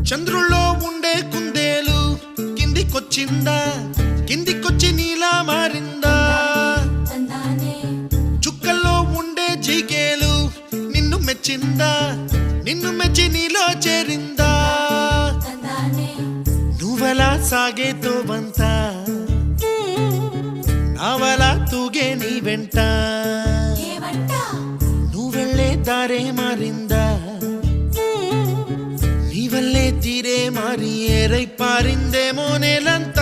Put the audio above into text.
చంద్రుల్లో ఉండే కుందేలు కిందికొచ్చిందా, కిందికొచ్చి నీలా మారిందా? చుక్కల్లో ఉండే జీకేలు నిన్ను మెచ్చిందా, నిన్ను మెచ్చి నీలో చేరిందా? నువ్వలా సాగే తోవంతా నావలా తూగే నీ వెంట, నువ్వెళ్ళే దారే మారిందా, నీ వల్లే తీరే మారి ఏరై పారిందేమో నేలంతా.